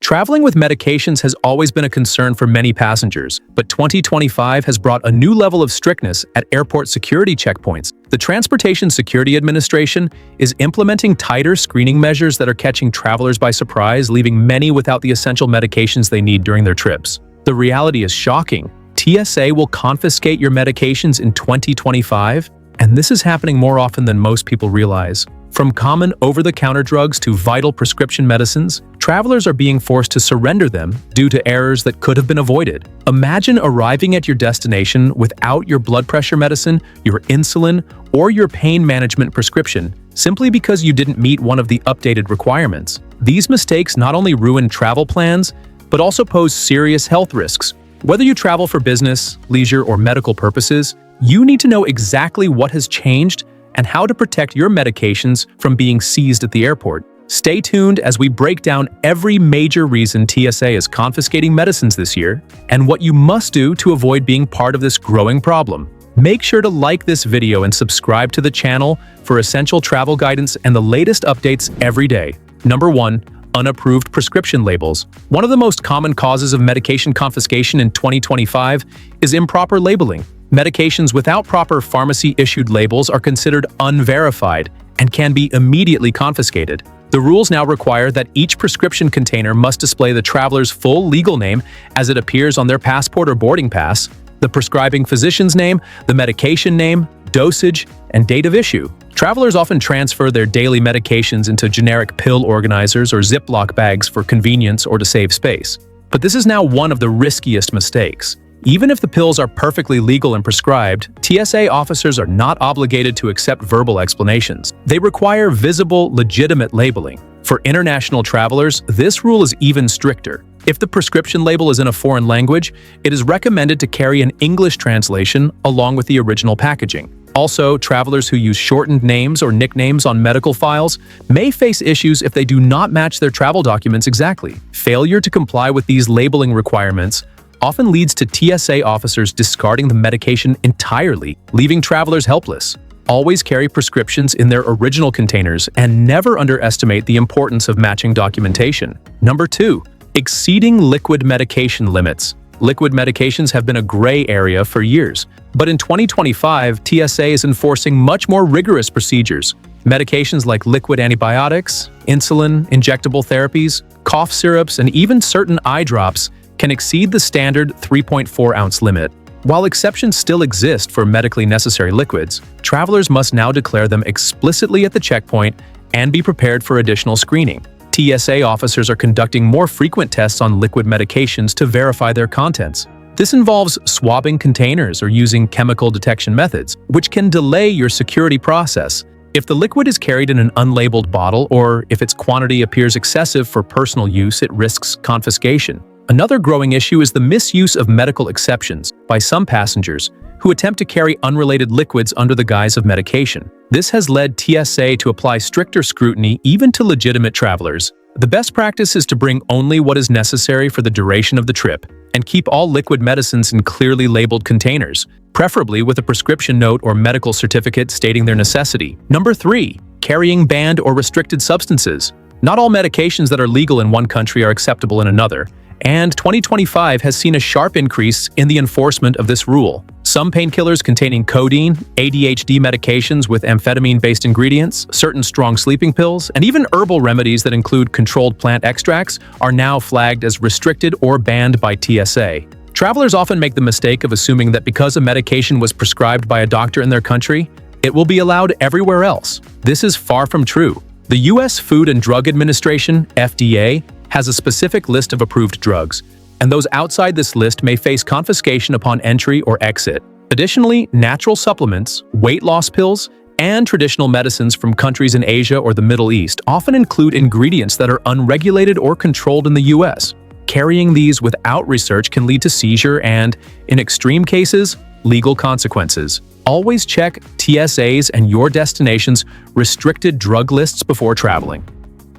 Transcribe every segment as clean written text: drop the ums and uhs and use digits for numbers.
Traveling with medications has always been a concern for many passengers, but 2025 has brought a new level of strictness at airport security checkpoints. The Transportation Security Administration is implementing tighter screening measures that are catching travelers by surprise, leaving many without the essential medications they need during their trips. The reality is shocking. TSA will confiscate your medications in 2025, and this is happening more often than most people realize. From common over-the-counter drugs to vital prescription medicines, travelers are being forced to surrender them due to errors that could have been avoided. Imagine arriving at your destination without your blood pressure medicine, your insulin, or your pain management prescription, simply because you didn't meet one of the updated requirements. These mistakes not only ruin travel plans, but also pose serious health risks. Whether you travel for business, leisure, or medical purposes, you need to know exactly what has changed and how to protect your medications from being seized at the airport. Stay tuned as we break down every major reason TSA is confiscating medicines this year and what you must do to avoid being part of this growing problem. Make sure to like this video and subscribe to the channel for essential travel guidance and the latest updates every day. Number 1. Unapproved prescription labels. One of the most common causes of medication confiscation in 2025 is improper labeling. Medications without proper pharmacy-issued labels are considered unverified and can be immediately confiscated. The rules now require that each prescription container must display the traveler's full legal name as it appears on their passport or boarding pass, the prescribing physician's name, the medication name, dosage, and date of issue. Travelers often transfer their daily medications into generic pill organizers or Ziploc bags for convenience or to save space. But this is now one of the riskiest mistakes. Even if the pills are perfectly legal and prescribed, TSA officers are not obligated to accept verbal explanations. They require visible, legitimate labeling. For international travelers, this rule is even stricter. If the prescription label is in a foreign language, it is recommended to carry an English translation along with the original packaging. Also, travelers who use shortened names or nicknames on medical files may face issues if they do not match their travel documents exactly. Failure to comply with these labeling requirements often leads to TSA officers discarding the medication entirely, leaving travelers helpless. Always carry prescriptions in their original containers and never underestimate the importance of matching documentation. Number 2. Exceeding liquid medication limits. Liquid medications have been a gray area for years, but in 2025, TSA is enforcing much more rigorous procedures. Medications like liquid antibiotics, insulin, injectable therapies, cough syrups, and even certain eye drops can exceed the standard 3.4-ounce limit. While exceptions still exist for medically necessary liquids, travelers must now declare them explicitly at the checkpoint and be prepared for additional screening. TSA officers are conducting more frequent tests on liquid medications to verify their contents. This involves swabbing containers or using chemical detection methods, which can delay your security process. If the liquid is carried in an unlabeled bottle or if its quantity appears excessive for personal use, it risks confiscation. Another growing issue is the misuse of medical exceptions by some passengers who attempt to carry unrelated liquids under the guise of medication. This has led TSA to apply stricter scrutiny even to legitimate travelers. The best practice is to bring only what is necessary for the duration of the trip and keep all liquid medicines in clearly labeled containers, preferably with a prescription note or medical certificate stating their necessity. Number 3. Carrying banned or restricted substances. Not all medications that are legal in one country are acceptable in another, and 2025 has seen a sharp increase in the enforcement of this rule. Some painkillers containing codeine, ADHD medications with amphetamine-based ingredients, certain strong sleeping pills, and even herbal remedies that include controlled plant extracts are now flagged as restricted or banned by TSA. Travelers often make the mistake of assuming that because a medication was prescribed by a doctor in their country, it will be allowed everywhere else. This is far from true. The U.S. Food and Drug Administration, FDA, has a specific list of approved drugs, and those outside this list may face confiscation upon entry or exit. Additionally, natural supplements, weight loss pills, and traditional medicines from countries in Asia or the Middle East often include ingredients that are unregulated or controlled in the U.S. Carrying these without research can lead to seizure and, in extreme cases, legal consequences. Always check TSA's and your destination's restricted drug lists before traveling.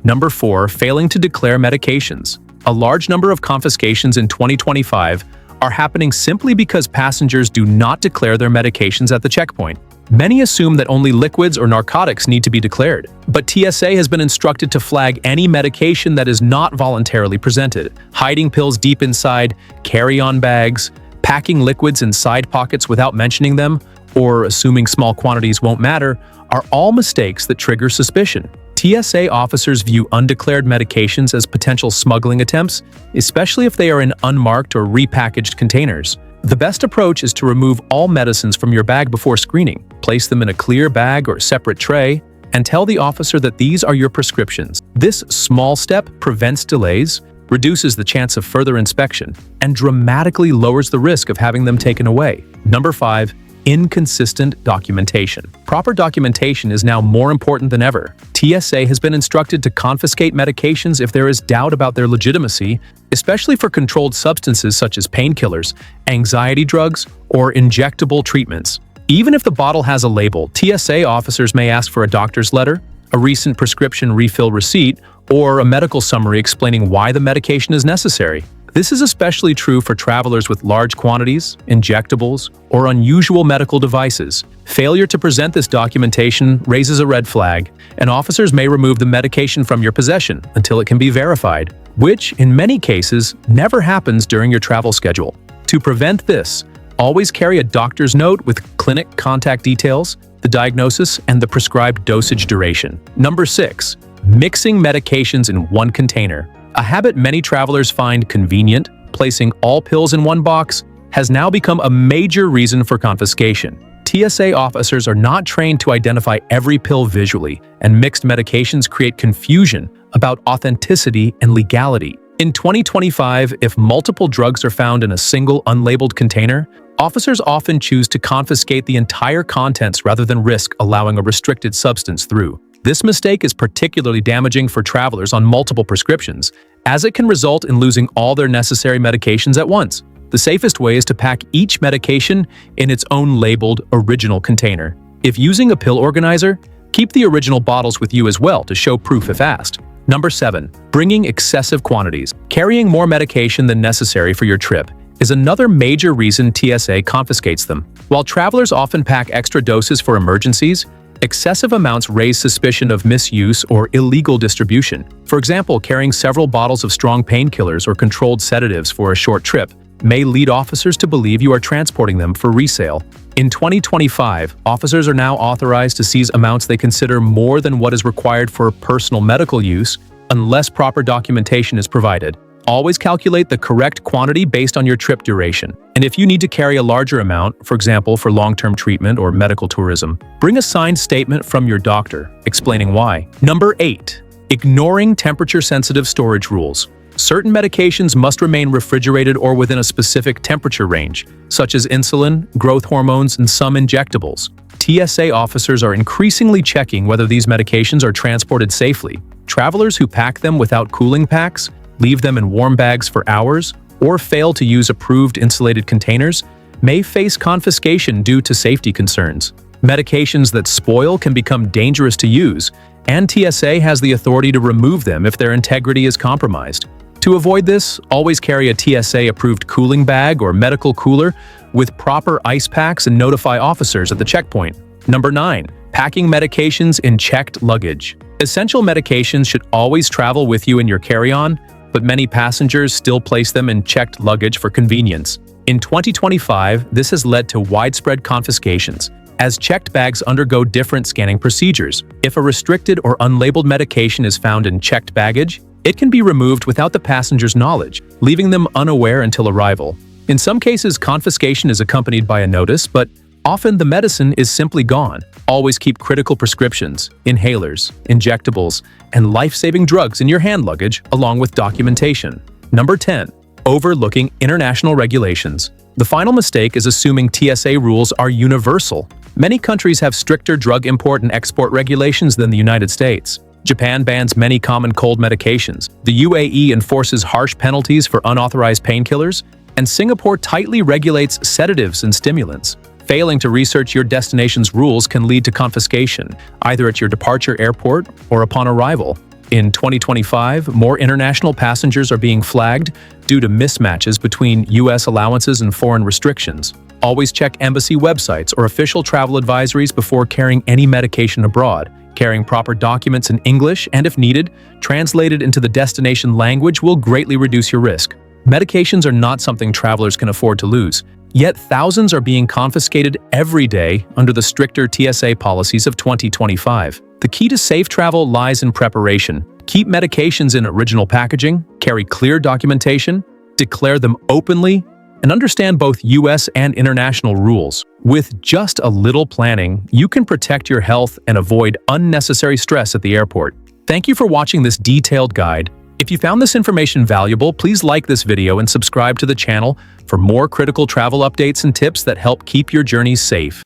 Number 4. Failing to declare medications. A large number of confiscations in 2025 are happening simply because passengers do not declare their medications at the checkpoint. Many assume that only liquids or narcotics need to be declared, but TSA has been instructed to flag any medication that is not voluntarily presented. Hiding pills deep inside carry-on bags, packing liquids in side pockets without mentioning them, or assuming small quantities won't matter, are all mistakes that trigger suspicion. TSA officers view undeclared medications as potential smuggling attempts, especially if they are in unmarked or repackaged containers. The best approach is to remove all medicines from your bag before screening, place them in a clear bag or separate tray, and tell the officer that these are your prescriptions. This small step prevents delays, reduces the chance of further inspection, and dramatically lowers the risk of having them taken away. Number 5. Inconsistent documentation. Proper documentation is now more important than ever. TSA has been instructed to confiscate medications if there is doubt about their legitimacy, especially for controlled substances such as painkillers, anxiety drugs, or injectable treatments. Even if the bottle has a label, TSA officers may ask for a doctor's letter, a recent prescription refill receipt, or a medical summary explaining why the medication is necessary. This is especially true for travelers with large quantities, injectables, or unusual medical devices. Failure to present this documentation raises a red flag, and officers may remove the medication from your possession until it can be verified, which, in many cases, never happens during your travel schedule. To prevent this, always carry a doctor's note with clinic contact details, the diagnosis, and the prescribed dosage duration. Number 6. Mixing medications in one container. A habit many travelers find convenient, placing all pills in one box, has now become a major reason for confiscation. TSA officers are not trained to identify every pill visually, and mixed medications create confusion about authenticity and legality. In 2025, if multiple drugs are found in a single unlabeled container, officers often choose to confiscate the entire contents rather than risk allowing a restricted substance through. This mistake is particularly damaging for travelers on multiple prescriptions, as it can result in losing all their necessary medications at once. The safest way is to pack each medication in its own labeled original container. If using a pill organizer, keep the original bottles with you as well to show proof if asked. Number 7. Bringing excessive quantities. Carrying more medication than necessary for your trip is another major reason TSA confiscates them. While travelers often pack extra doses for emergencies, excessive amounts raise suspicion of misuse or illegal distribution. For example, carrying several bottles of strong painkillers or controlled sedatives for a short trip may lead officers to believe you are transporting them for resale. In 2025, officers are now authorized to seize amounts they consider more than what is required for personal medical use, unless proper documentation is provided. Always calculate the correct quantity based on your trip duration. And if you need to carry a larger amount, for example for long-term treatment or medical tourism, bring a signed statement from your doctor explaining why. Number 8. Ignoring temperature-sensitive storage rules. Certain medications must remain refrigerated or within a specific temperature range, such as insulin, growth hormones, and some injectables. TSA officers are increasingly checking whether these medications are transported safely. Travelers who pack them without cooling packs, leave them in warm bags for hours, or fail to use approved insulated containers may face confiscation due to safety concerns. Medications that spoil can become dangerous to use, and TSA has the authority to remove them if their integrity is compromised. To avoid this, always carry a TSA-approved cooling bag or medical cooler with proper ice packs and notify officers at the checkpoint. Number 9. Packing medications in checked luggage. Essential medications should always travel with you in your carry-on, but many passengers still place them in checked luggage for convenience. In 2025, this has led to widespread confiscations, as checked bags undergo different scanning procedures. If a restricted or unlabeled medication is found in checked baggage, it can be removed without the passenger's knowledge, leaving them unaware until arrival. In some cases, confiscation is accompanied by a notice, but often the medicine is simply gone. Always keep critical prescriptions, inhalers, injectables, and life-saving drugs in your hand luggage along with documentation. Number 10. Overlooking international regulations. The final mistake is assuming TSA rules are universal. Many countries have stricter drug import and export regulations than the United States. Japan bans many common cold medications. The UAE enforces harsh penalties for unauthorized painkillers, and Singapore tightly regulates sedatives and stimulants. Failing to research your destination's rules can lead to confiscation, either at your departure airport or upon arrival. In 2025, more international passengers are being flagged due to mismatches between U.S. allowances and foreign restrictions. Always check embassy websites or official travel advisories before carrying any medication abroad. Carrying proper documents in English and, if needed, translated into the destination language will greatly reduce your risk. Medications are not something travelers can afford to lose. Yet thousands are being confiscated every day under the stricter TSA policies of 2025. The key to safe travel lies in preparation. Keep medications in original packaging, carry clear documentation, declare them openly, and understand both US and international rules. With just a little planning, you can protect your health and avoid unnecessary stress at the airport. Thank you for watching this detailed guide. If you found this information valuable, please like this video and subscribe to the channel for more critical travel updates and tips that help keep your journeys safe.